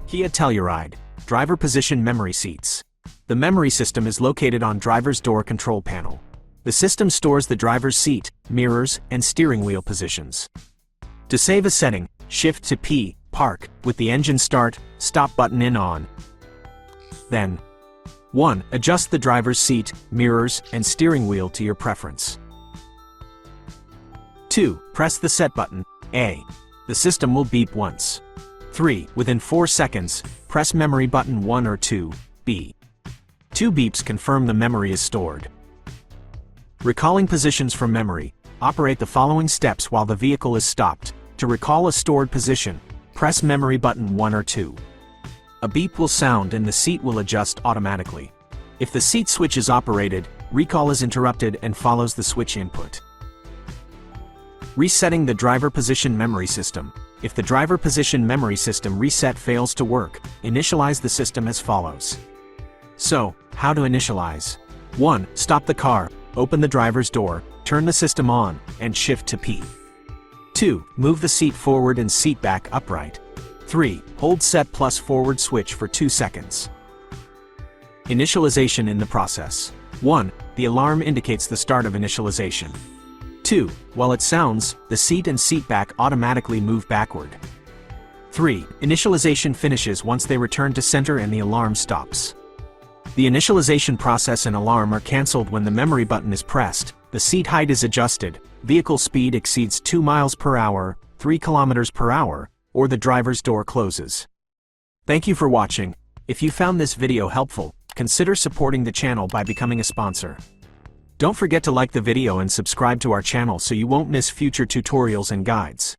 Kia Telluride, driver position memory seats. The memory system is located on driver's door control panel. The system stores the driver's seat, mirrors, and steering wheel positions. To save a setting, shift to P, Park, with the engine start, stop button in on. Then 1. Adjust the driver's seat, mirrors, and steering wheel to your preference. 2. Press the set button, A. The system will beep once. 3. Within 4 seconds, press memory button 1 or 2, B. 2 beeps confirm the memory is stored. Recalling positions from memory, operate the following steps while the vehicle is stopped. To recall a stored position, press memory button 1 or 2. A beep will sound and the seat will adjust automatically. If the seat switch is operated, recall is interrupted and follows the switch input. Resetting the driver position memory system. If the driver position memory system reset fails to work, initialize the system as follows. So, how to initialize? 1. Stop the car, open the driver's door, turn the system on, and shift to P. 2. Move the seat forward and seat back upright. 3. Hold set plus forward switch for 2 seconds. Initialization in the process. 1. The alarm indicates the start of initialization. 2. While it sounds, the seat and seat back automatically move backward. 3. Initialization finishes once they return to center and the alarm stops. The initialization process and alarm are cancelled when the memory button is pressed, the seat height is adjusted, vehicle speed exceeds 2 miles per hour, 3 kilometers per hour, or the driver's door closes. Thank you for watching. If you found this video helpful, consider supporting the channel by becoming a sponsor. Don't forget to like the video and subscribe to our channel so you won't miss future tutorials and guides.